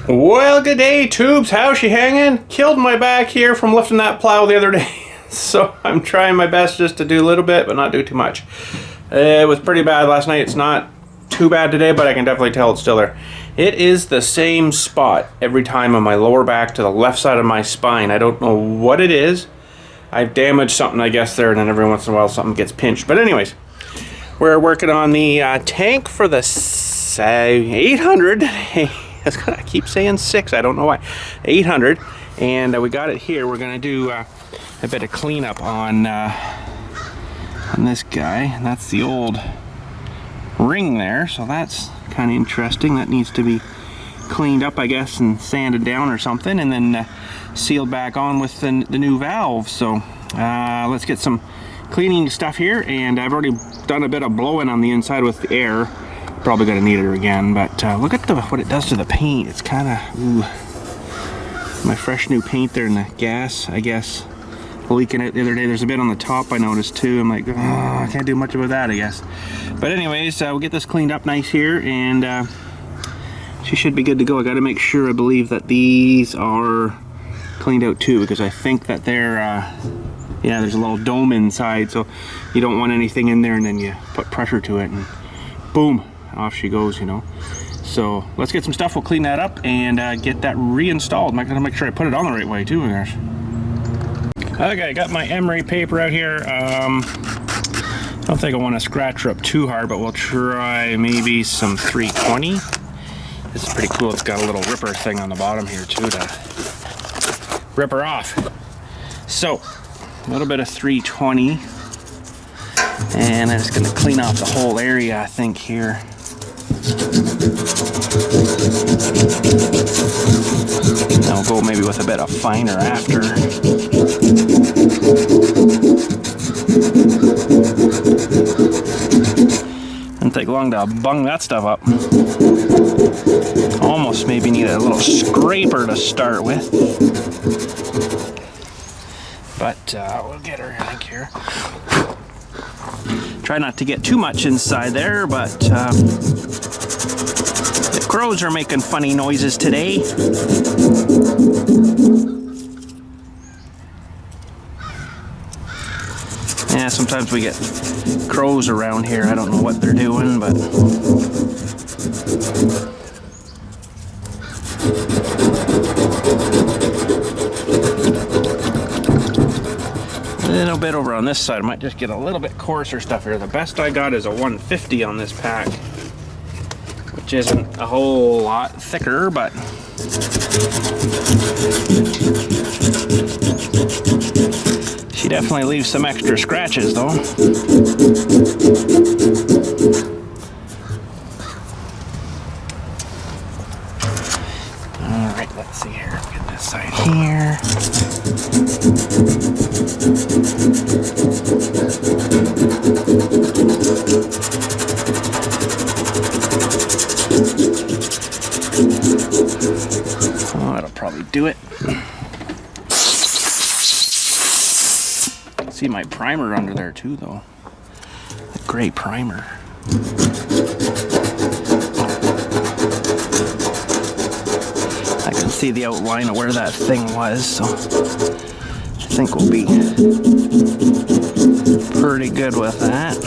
Well, good day, tubes. How's she hanging? Killed my back here from lifting that plow the other day. So I'm trying my best just to do a little bit, but not do too much. It was pretty bad last night. It's not too bad today, but I can definitely tell it's still there. It is the same spot every time on my lower back to the left side of my spine. I don't know what it is. I've damaged something, I guess, there, and then every once in a while something gets pinched. But anyways, we're working on the tank for the 800. I keep saying 6, I don't know why. 800, and we got it here. We're gonna do a bit of cleanup on this guy, and that's the old ring there, so that's kind of interesting. That needs to be cleaned up, I guess, and sanded down or something, and then sealed back on with the new valve. So let's get some cleaning stuff here, and I've already done a bit of blowing on the inside with the air. Probably gonna need it again, but look at what it does to the paint. It's kind of my fresh new paint there, and the gas, I guess, leaking it the other day. There's a bit on the top I noticed too. I'm like, oh, I can't do much about that, I guess. But anyways, we'll get this cleaned up nice here, and she should be good to go. I got to make sure, I believe, that these are cleaned out too, because I think that they're yeah, there's a little dome inside, so you don't want anything in there, and then you put pressure to it and boom, off she goes, you know. So let's get some stuff, we'll clean that up and get that reinstalled. I'm gonna make sure I put it on the right way too, guys. Okay, I got my emery paper out here. I don't think I want to scratch her up too hard, but we'll try maybe some 320. This is pretty cool. It's got a little ripper thing on the bottom here too to rip her off. So a little bit of 320, and I'm just going to clean off the whole area, I think, here. I'll go maybe with a bit of finer after. Didn't take long to bung that stuff up. Almost maybe need a little scraper to start with. But we'll get her, I think, here. Try not to get too much inside there, but the crows are making funny noises today. Yeah, sometimes we get crows around here. I don't know what they're doing, but a little bit over on this side. I might just get a little bit coarser stuff here. The best I got is a 150 on this pack, which isn't a whole lot thicker, but she definitely leaves some extra scratches though. Alright, let's see here. Get this side here. Oh, that'll probably do it. See my primer under there too, though. The gray primer. I can see the outline of where that thing was, so I think we'll be pretty good with that.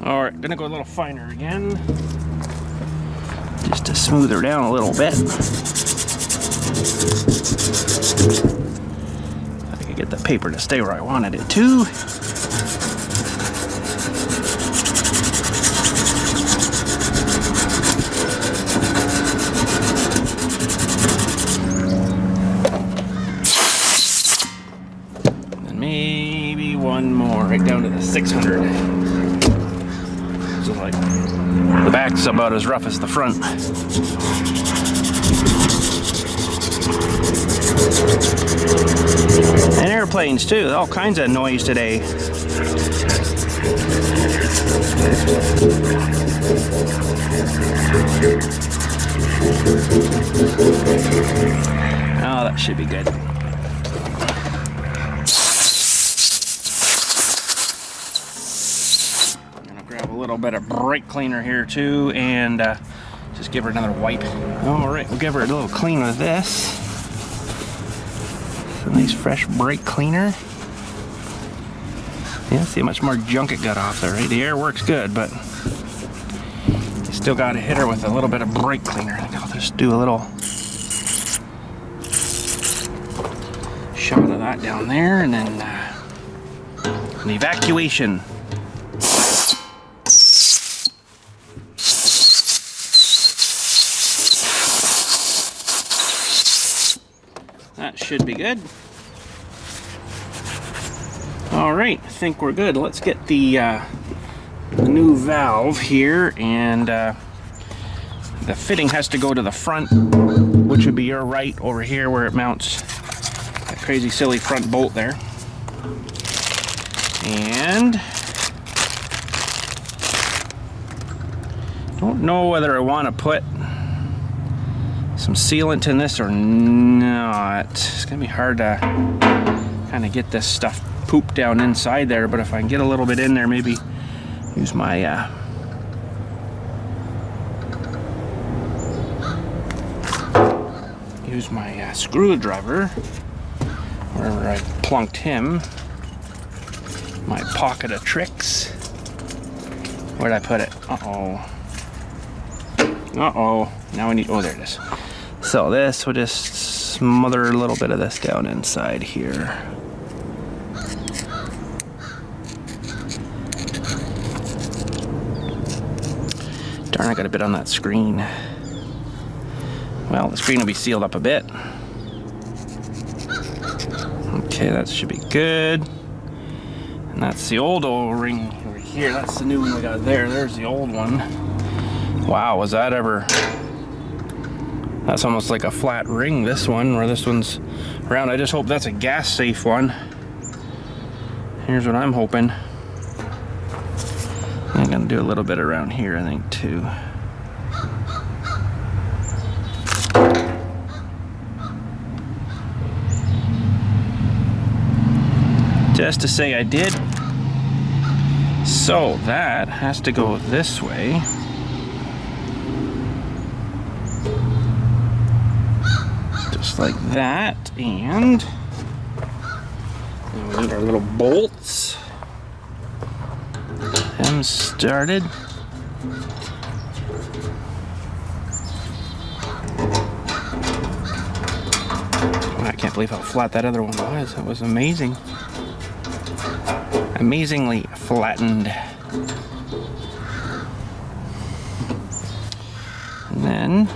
Alright, gonna go a little finer again, just to smooth her down a little bit. I can get the paper to stay where I wanted it to. And maybe one more, right down to the 600. So like, the back's about as rough as the front. And airplanes too, all kinds of noise today. Oh, that should be good. I'm gonna grab a little bit of brake cleaner here too, and just give her another wipe. All right, we'll give her a little clean with this. It's a nice fresh brake cleaner. Yeah, see how much more junk it got off there, right? The air works good, but you still got to hit her with a little bit of brake cleaner. I think I'll just do a little shot of that down there, and then an evacuation. That should be good. All right, I think we're good. Let's get the new valve here, and the fitting has to go to the front, which would be your right over here where it mounts that crazy silly front bolt there. And don't know whether I want to put some sealant in this or not. It's gonna be hard to kind of get this stuff pooped down inside there, but if I can get a little bit in there, maybe use my screwdriver wherever I plunked him. My pocket of tricks. Where'd I put it? Uh-oh. Uh-oh. Now we need, oh, there it is. So this will just smother a little bit of this down inside here. Darn, I got a bit on that screen. Well, the screen will be sealed up a bit. Okay, that should be good. And that's the old O-ring over here. That's the new one we got there. There's the old one. Wow, was that ever... That's almost like a flat ring, this one, where this one's round. I just hope that's a gas safe one. Here's what I'm hoping. I'm gonna do a little bit around here, I think, too. Just to say I did. So that has to go this way. Just like that, and we need our little bolts. Them started. I can't believe how flat that other one was. That was amazing. Amazingly flattened. And then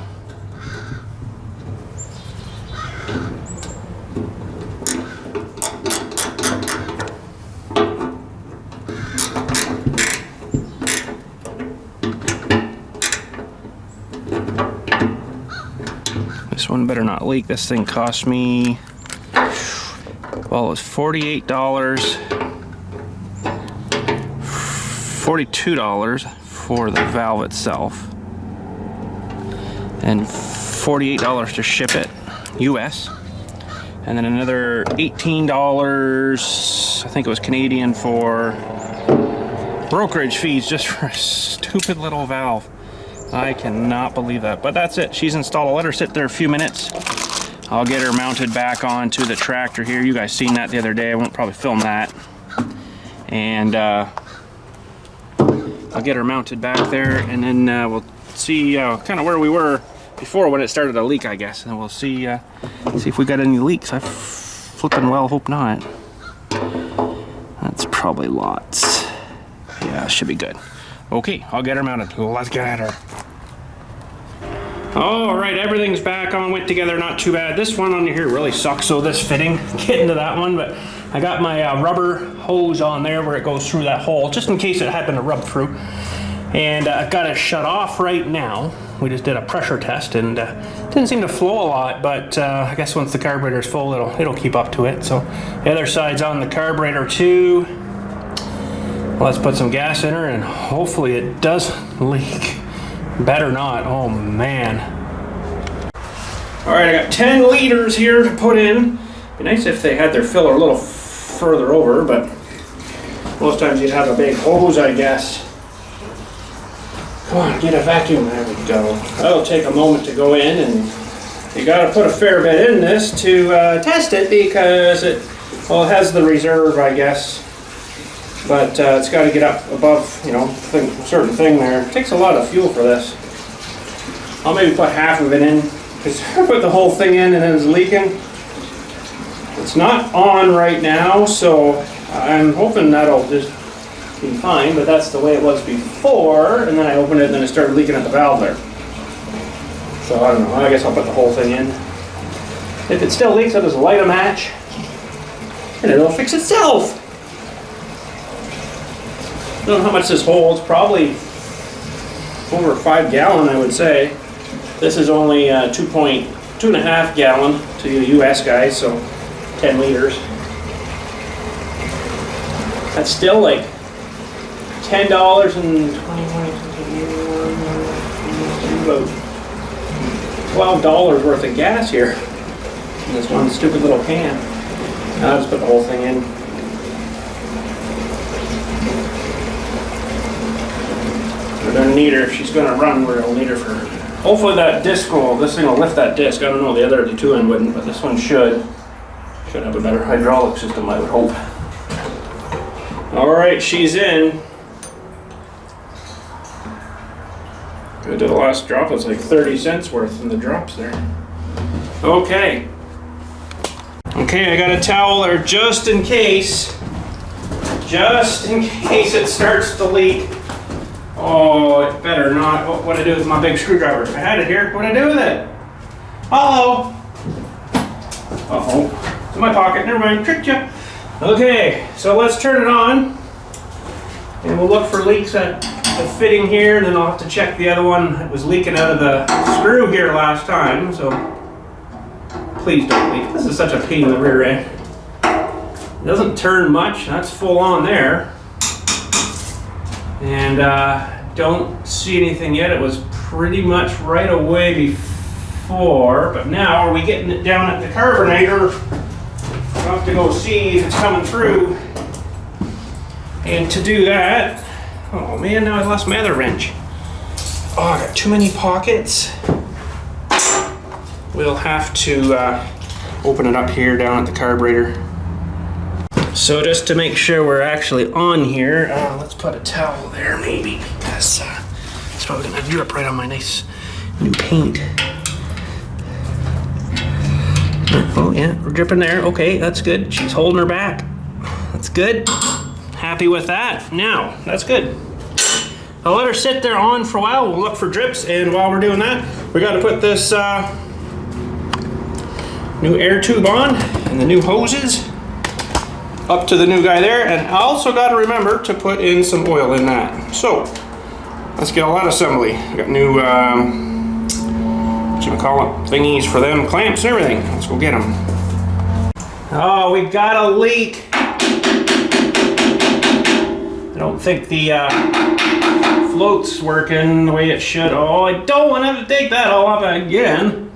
this one better not leak. This thing cost me, well, it was $48, $42 for the valve itself, and $48 to ship it, US, and then another $18, I think it was Canadian, for brokerage fees just for a stupid little valve. I cannot believe that, but that's it. She's installed. I'll let her sit there a few minutes. I'll get her mounted back onto the tractor here. You guys seen that the other day. I won't probably film that. And I'll get her mounted back there, and then we'll see kind of where we were before when it started to leak, I guess. And we'll see if we got any leaks. I flipping well hope not. That's probably lots. Yeah, should be good. Okay, I'll get her mounted. Let's get at her. All right, everything's back on, went together, not too bad. This one on here really sucks, so this fitting, get into that one, but I got my rubber hose on there where it goes through that hole, just in case it happened to rub through. And I've got it shut off right now. we just did a pressure test and didn't seem to flow a lot, but I guess once the carburetor's full, it'll keep up to it. So the other side's on the carburetor too. Let's put some gas in her and hopefully it doesn't leak. Better not. Oh man. All right, I got 10 liters here to put in. Be nice if they had their filler a little further over, but most times you'd have a big hose, I guess. Come on, get a vacuum. There we go. That'll take a moment to go in, and you got to put a fair bit in this to test it because it has the reserve, I guess. But it's got to get up above, you know, a certain thing there. It takes a lot of fuel for this. I'll maybe put half of it in because I put the whole thing in and then it's leaking. It's not on right now, so I'm hoping that'll just be fine, but that's the way it was before, and then I opened it and then it started leaking at the valve there. So I don't know, I guess I'll put the whole thing in. If it still leaks, I'll just light a match and it'll fix itself. I don't know how much this holds, probably over 5 gallon I would say. This is only 2.5 gallon to you US guys, so 10 liters. That's still like $10 and about $12 worth of gas here in this one stupid little can. Now I'll just put the whole thing in. We're gonna need her if she's gonna run. We'll need her for. Hopefully that disc will. This thing will lift that disc. I don't know. The two end wouldn't, but this one should. Should have a better hydraulic system, I would hope. All right, she's in. I did the last drop. It's like 30 cents worth in the drops there. Okay. Okay, I got a towel there just in case. Just in case it starts to leak. Oh, it better not. What'd I do with my big screwdriver? I had it here. What'd I do with it? Hello. Uh-oh. It's in my pocket. Never mind. Tricked you. Okay, so let's turn it on. And we'll look for leaks at the fitting here, and then I'll have to check the other one that was leaking out of the screw here last time. So please don't leak. This is such a pain in the rear end. It doesn't turn much. That's full on there. And don't see anything yet. It was pretty much right away before, but now are we getting it down at the carburetor? I'll have to go see if it's coming through. And to do that, oh man, now I lost my other wrench. Oh, I got too many pockets. We'll have to open it up here down at the carburetor. So just to make sure we're actually on here, let's put a towel there maybe, because it's probably gonna drip right on my nice new paint. Oh yeah, we're dripping there. Okay, that's good. She's holding her back. That's good. Happy with that. Now, that's good. I'll let her sit there on for a while. We'll look for drips, and while we're doing that, we got to put this new air tube on and the new hoses up to the new guy there, and I also got to remember to put in some oil in that. So let's get all that assembly. We got new what you call it, thingies for them, clamps and everything. Let's go get them. Oh, we got a leak. I don't think the float's working the way it should. Oh, I don't want to have to take that all off again.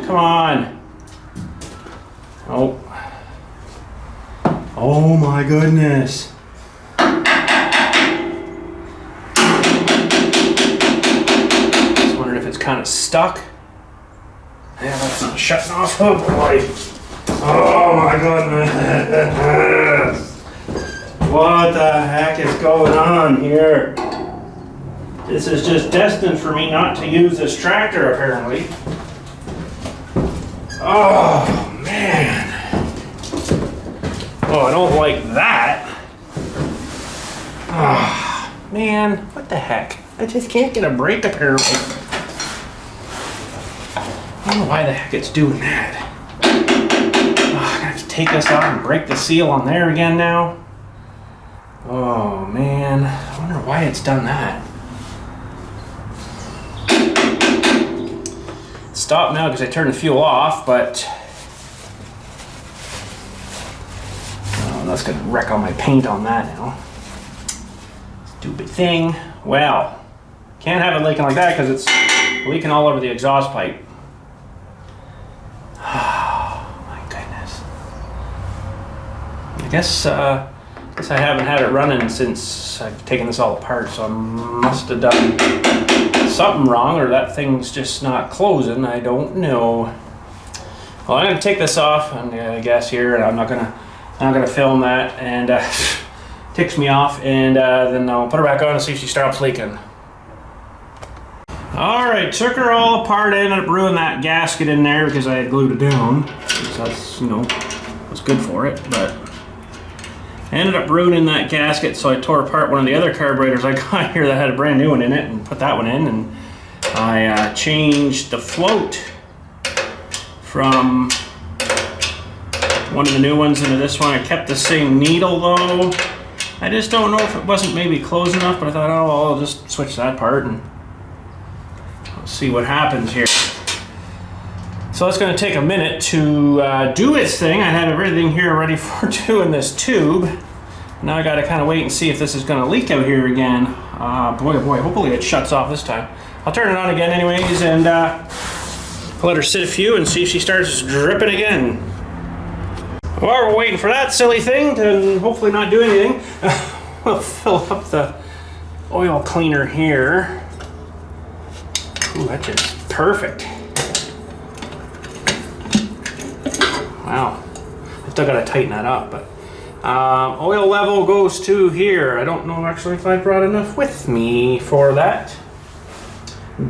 Come on. Oh. Oh my goodness. Just wondering if it's kind of stuck. Yeah, that's not shutting off. Oh boy. Oh my goodness. What the heck is going on here? This is just destined for me not to use this tractor apparently. Oh man. Oh, I don't like that. Oh man, what the heck? I just can't get a brake apparently. I don't know why the heck it's doing that. Oh, I have to take this out and break the seal on there again now. Oh man, I wonder why it's done that. Stop now because I turned the fuel off, but oh, that's gonna wreck all my paint on that now. Stupid thing. Well, can't have it leaking like that because it's leaking all over the exhaust pipe. Oh my goodness. I guess I haven't had it running since I've taken this all apart, so I must have done something wrong, or that thing's just not closing. I don't know. Well, I'm gonna take this off, and I guess here, and I'm not gonna film that, and ticks me off, and then I'll put her back on and see if she stops leaking. All right, took her all apart. I ended up ruining that gasket in there because I had glued it down. So that's, you know, was good for it, but I ended up ruining that gasket, so I tore apart one of the other carburetors I got here that had a brand new one in it and put that one in, and I changed the float from one of the new ones into this one. I kept the same needle though. I just don't know if it wasn't maybe close enough, but I thought, oh, well, I'll just switch that part and let's see what happens here. So it's going to take a minute to do its thing. I have everything here ready for doing this tube. Now I got to kind of wait and see if this is going to leak out here again. Boy, oh boy, hopefully it shuts off this time. I'll turn it on again anyways, and let her sit a few and see if she starts dripping again. While we're waiting for that silly thing to hopefully not do anything, we'll fill up the oil cleaner here. Ooh, that's just perfect. Wow, I still gotta tighten that up, but oil level goes to here. I don't know actually if I brought enough with me for that.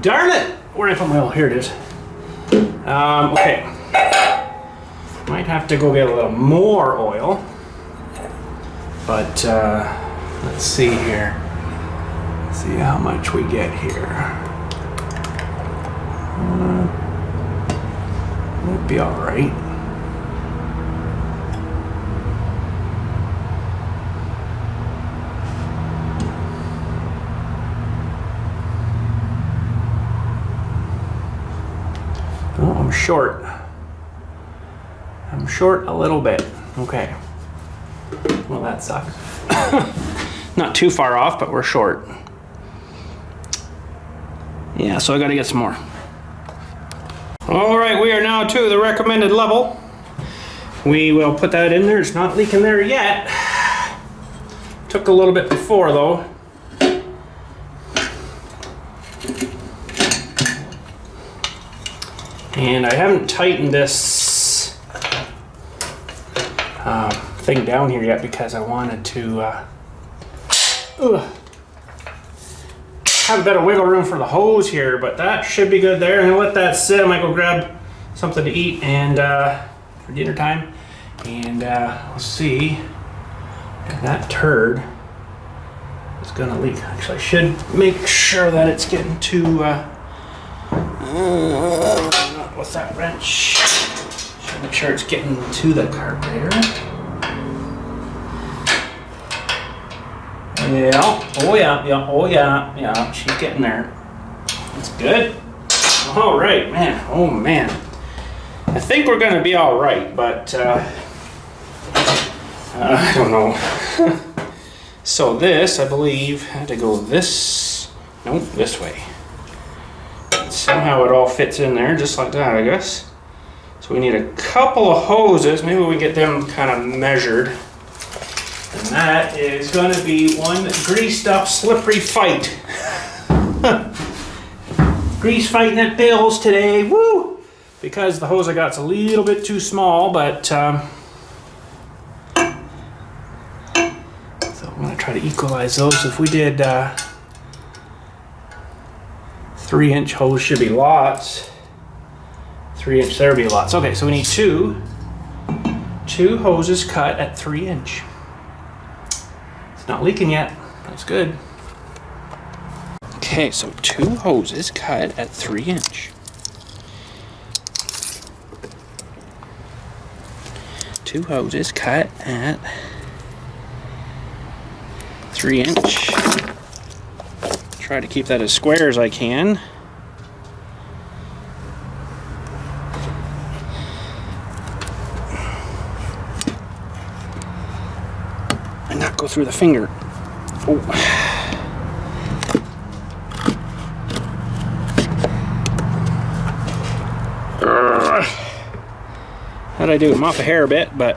Darn it! Where did I put my oil? Here it is. Okay, might have to go get a little more oil, but let's see here. Let's see how much we get here. Might be all right. Oh, I'm short. I'm short a little bit. Okay. Well, that sucks. Not too far off, but we're short. Yeah, so I gotta get some more. All right, we are now to the recommended level. We will put that in there. It's not leaking there yet. Took a little bit before though. And I haven't tightened this thing down here yet because I wanted to have a bit of wiggle room for the hose here, but that should be good there. And let that sit. I might go grab something to eat and for dinner time, and we'll see if that turd is gonna leak. Actually, I should make sure that it's getting to not with that wrench. Should make sure it's getting to the carburetor. Yeah, oh yeah, yeah, oh yeah, yeah, she's getting there. That's good. All right, man, oh man. I think we're gonna be all right, but I don't know. So this, I believe, had to go this, nope, this way. Somehow it all fits in there, just like that, I guess. So we need a couple of hoses. Maybe we get them kind of measured. And that is going to be one greased up, slippery fight. Grease fighting at Bill's today, woo! Because the hose I got's a little bit too small, but so I'm going to try to equalize those. If we did 3-inch hose, should be lots. 3-inch, there would be lots. Okay, so we need two hoses cut at 3-inch. Not leaking yet. That's good. Okay, so 2 hoses cut at 3-inch. 2 hoses cut at 3-inch. Try to keep that as square as I can. And not go through the finger. Oh. How'd I do? I'm off a hair a bit, but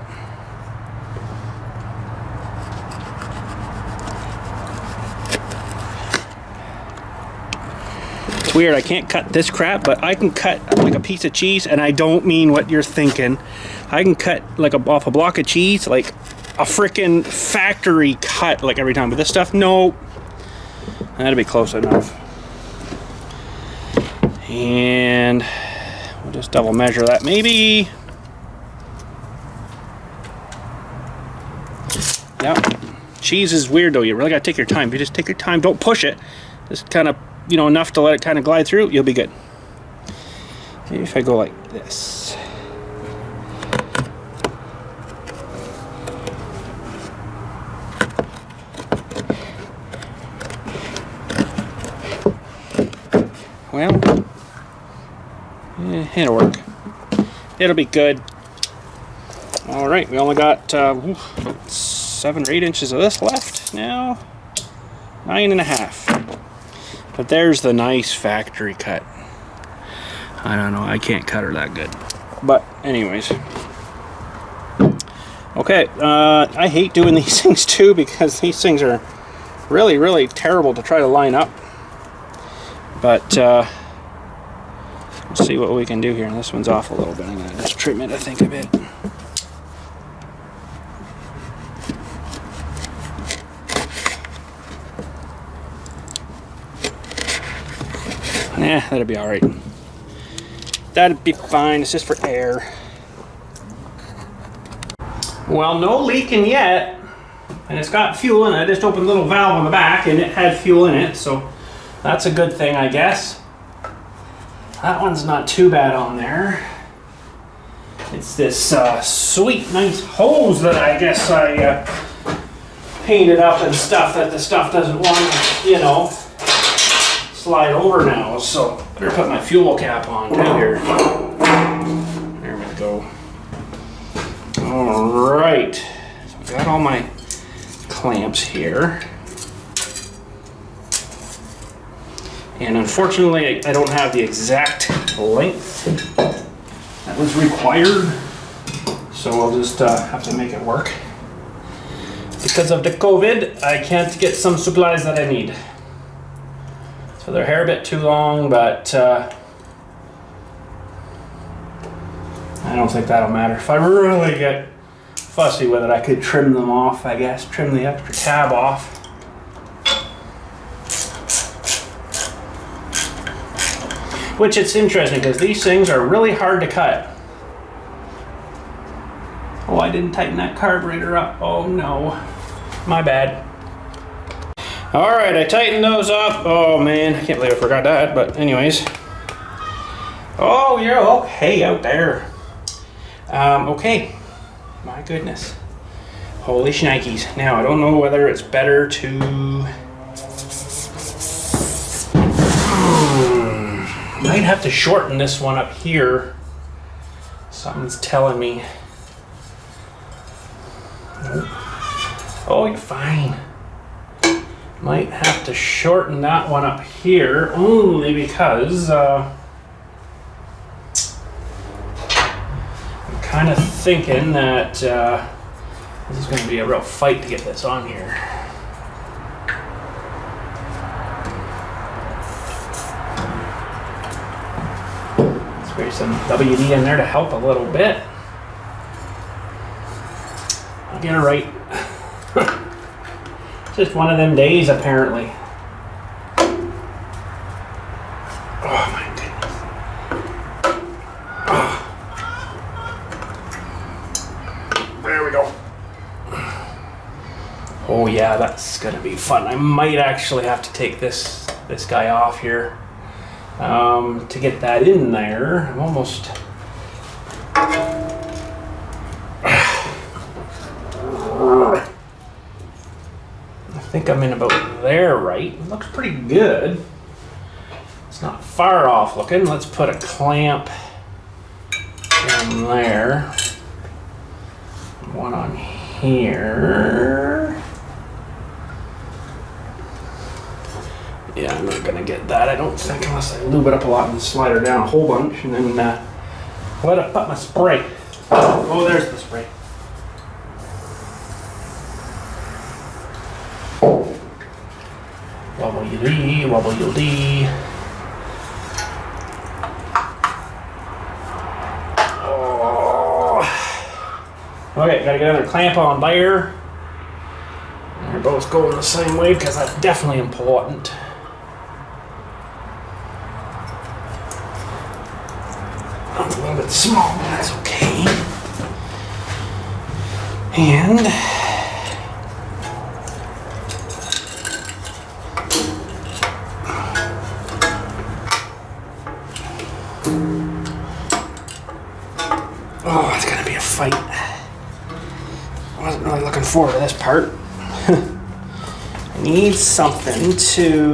it's weird. I can't cut this crap, but I can cut like a piece of cheese, and I don't mean what you're thinking. I can cut like off a block of cheese, like a freaking factory cut, like every time. But this stuff, no. That'd be close enough. And we'll just double measure that, maybe. Yeah, cheese is weird though. You really gotta take your time. If you just take your time, don't push it. Just kind of, you know, enough to let it kind of glide through, you'll be good. See if I go like this. Well, it'll work. It'll be good. All right, we only got 7 or 8 inches of this left now. 9.5. But there's the nice factory cut. I don't know, I can't cut her that good. But anyways. Okay, I hate doing these things too, because these things are really, really terrible to try to line up. But let's see what we can do here. This one's off a little bit. I'm gonna just trim it, I think, a bit. Yeah, that'll be all right. That'd be fine. It's just for air. Well, no leaking yet, and it's got fuel in it. I just opened a little valve on the back, and it had fuel in it, so that's a good thing, I guess. That one's not too bad on there. It's this sweet, nice hose that I guess I painted up and stuff that the stuff doesn't want to, you know, slide over now. So better put my fuel cap on too here. There we go. All right. So I've got all my clamps here. And unfortunately, I don't have the exact length that was required. So I'll just have to make it work. Because of the COVID, I can't get some supplies that I need. So they're a hair a bit too long, but I don't think that'll matter. If I really get fussy with it, I could trim them off, I guess. Trim the extra tab off. Which it's interesting because these things are really hard to cut. Oh, I didn't tighten that carburetor up. Oh no, my bad. All right, I tightened those up. Oh man, I can't believe I forgot that, but anyways. Oh, you're okay out there. Okay, my goodness. Holy shnikes. Now, I don't know whether it's better to... Might have to shorten this one up here. Something's telling me. Nope. Oh, you're fine. Might have to shorten that one up here only because I'm kind of thinking that this is going to be a real fight to get this on here. Spray some WD in there to help a little bit. I'll get it right. Just one of them days, apparently. Oh my goodness. Oh. There we go. Oh yeah, that's gonna be fun. I might actually have to take this guy off here to get that in there. I'm almost. I think I'm in about there, right? It looks pretty good. It's not far off looking. Let's put a clamp down there. One on here. Yeah, I'm not gonna get that, I don't think, unless I lube it up a lot and slide her down a whole bunch, and then let it put my spray. Oh, there's the spray. Wobble-y-dee, wobble-y-dee. Oh. Okay, gotta get another clamp on there. They're both going the same way because that's definitely important. That's a little bit small, but that's okay. And oh, it's gonna be a fight. I wasn't really looking forward to this part. I need something to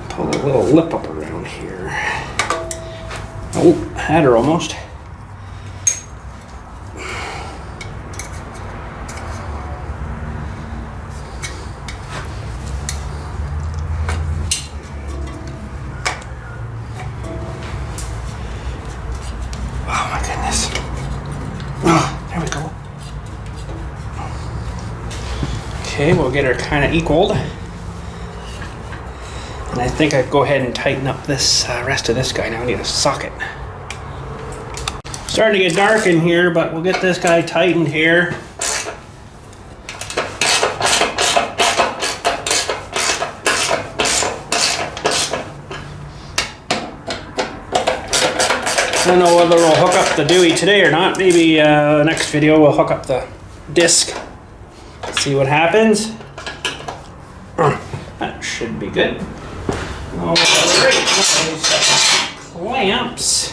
pull a little lip up around here. Oh, had her almost. Okay, we'll get her kind of equaled. And I think I'd go ahead and tighten up this rest of this guy now. I need a socket. Starting to get dark in here, but we'll get this guy tightened here. I don't know whether we'll hook up the Dewey today or not. Maybe next video we'll hook up the disc. See what happens. That should be good. All right, clamps.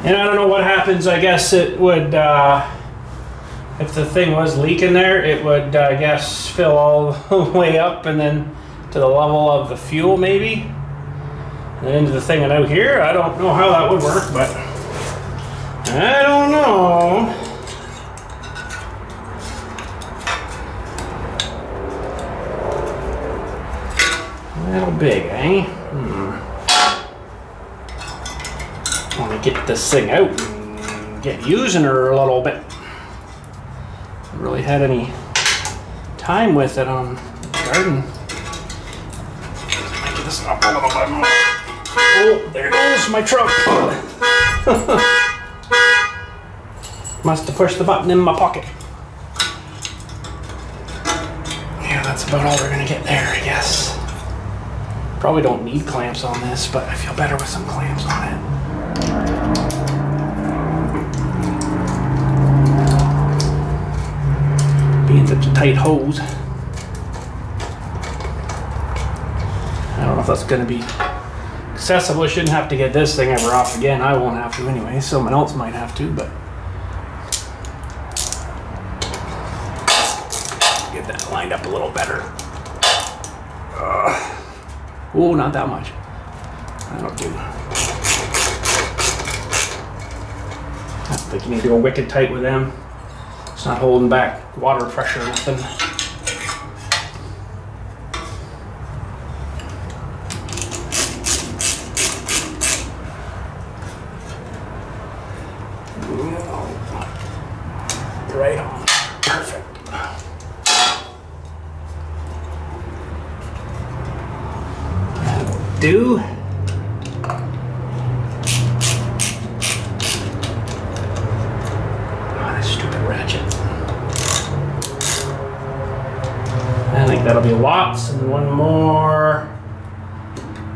And I don't know what happens. I guess it would, if the thing was leaking there, it would, I guess, fill all the way up and then to the level of the fuel maybe. And then into the thing and out here. I don't know how that would work, but I don't know. A little big, eh? Want to get this thing out and get using her a little bit. Haven't really had any time with it on the garden. Make this up a little bit more. Oh, there goes my truck. Must have pushed the button in my pocket. Yeah, that's about all we're gonna get there, I guess. Probably don't need clamps on this, but I feel better with some clamps on it. Being such a tight hose. I don't know if that's going to be accessible. I shouldn't have to get this thing ever off again. I won't have to anyway. Someone else might have to, but get that lined up a little better. Oh, not that much. That'll do. I don't think you need to go wicked tight with them. It's not holding back water pressure or nothing. Right on. Perfect. Do. Oh, this stupid ratchet. I think that'll be lots, and one more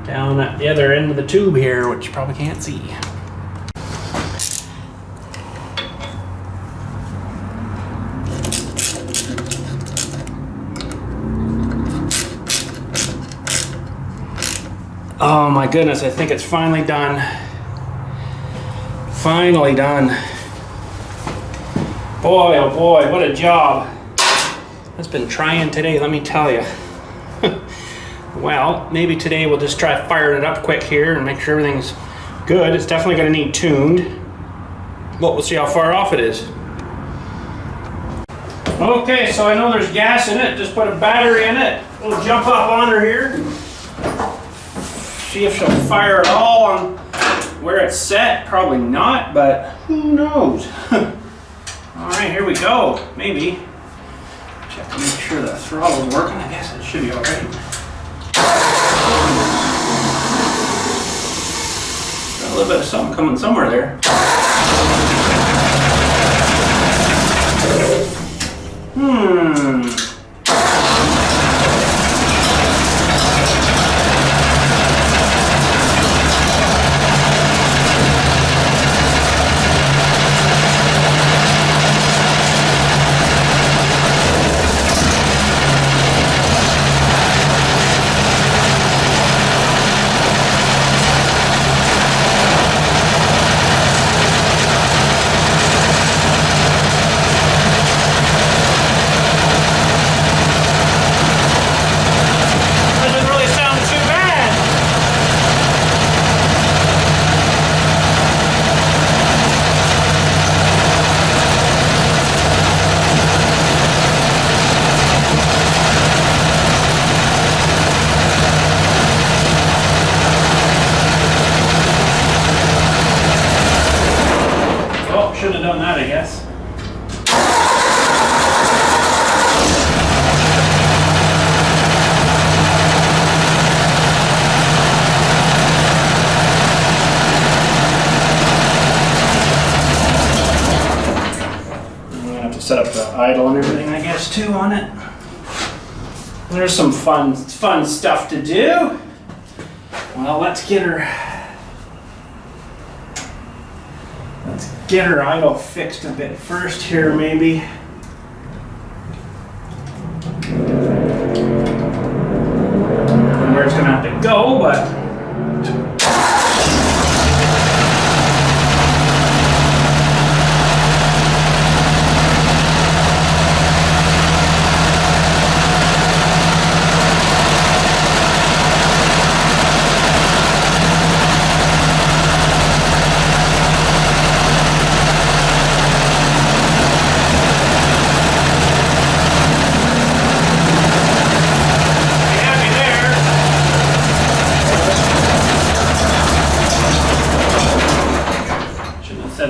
down at the other end of the tube here, which you probably can't see. Oh my goodness, I think it's finally done. Finally done. Boy, oh boy, what a job. It's been trying today, let me tell you. Well, maybe today we'll just try firing it up quick here and make sure everything's good. It's definitely going to need tuned, but we'll see how far off it is. Okay, so I know there's gas in it. Just put a battery in it. We'll jump up on her here. See if she'll fire it all on where it's set. Probably not, but who knows? All right, here we go. Maybe. Check to make sure the throttle's working. I guess it should be all right. Got a little bit of something coming somewhere there. Should have done that, I guess. I'm gonna have to set up the idle and everything, I guess, too, on it. There's some fun stuff to do. Well, let's get her idle fixed a bit first here, maybe. Where it's gonna have to go, but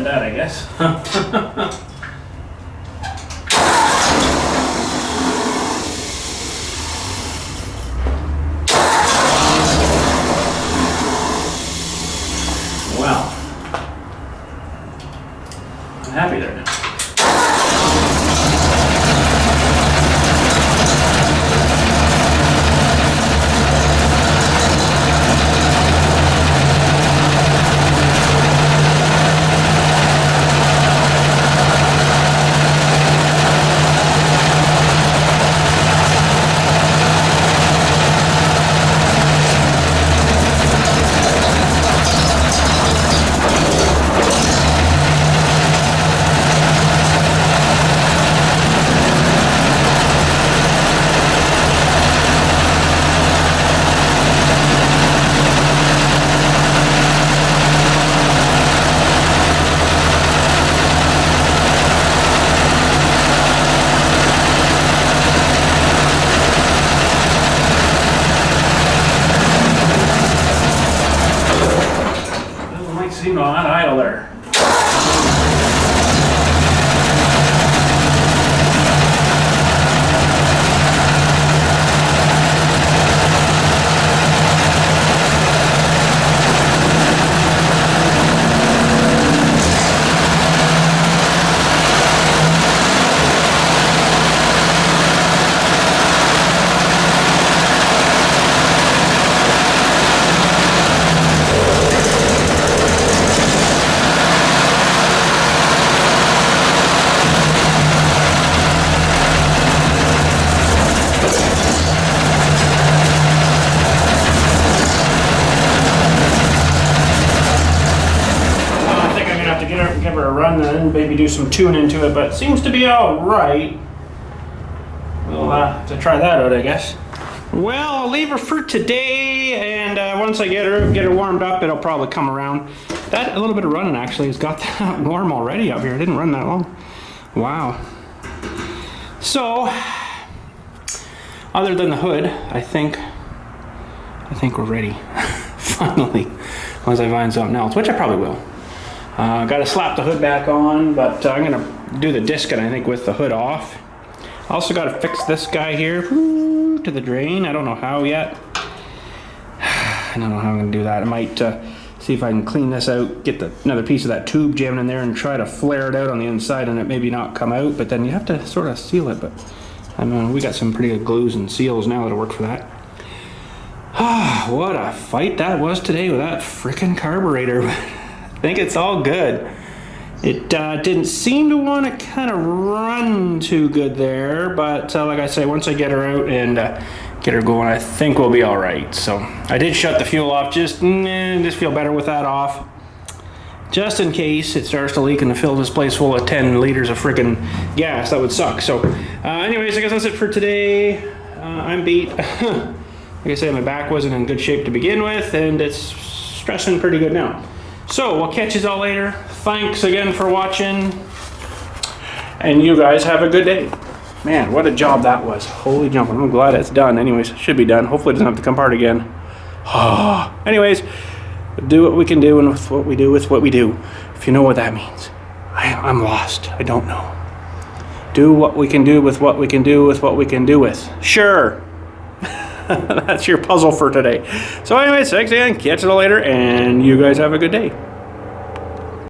that, I guess. Well, I'm happy there now. Seem not idle there. get her, give her a run then, maybe do some tuning to it, but it seems to be all right. We'll have to try that out, I guess. Well, I'll leave her for today, and once I get her warmed up, it'll probably come around. That, a little bit of running actually has got that warm already up here. It didn't run that long. Wow. So, other than the hood, I think we're ready. Finally, once I find something else, which I probably will. Got to slap the hood back on, but I'm gonna do the discing, I think, with the hood off. Also got to fix this guy here to the drain. I don't know how yet. I don't know how I'm gonna do that. I might see if I can clean this out, get another piece of that tube jammed in there and try to flare it out on the inside and it maybe not come out, but then you have to sort of seal it. But I mean, we got some pretty good glues and seals now that'll work for that. Ah, what a fight that was today with that frickin' carburetor. I think it's all good. It didn't seem to want to kind of run too good there, but like I say, once I get her out and get her going, I think we'll be all right. So I did shut the fuel off, just feel better with that off, just in case it starts to leak and to fill this place full of 10 liters of freaking gas. That would suck. So anyways, I guess that's it for today. I'm beat. Like I said, my back wasn't in good shape to begin with, and it's stressing pretty good now. So we'll catch you all later. Thanks again for watching, and you guys have a good day. Man, what a job that was. Holy jumping. I'm glad it's done. Anyways, it should be done. Hopefully it doesn't have to come apart again. Anyways, do what we can do, and with what we do with what we do. If you know what that means. I'm lost. I don't know. Do what we can do with what we can do with what we can do with. Sure. That's your puzzle for today. So anyways, thanks again. Catch you later, and you guys have a good day.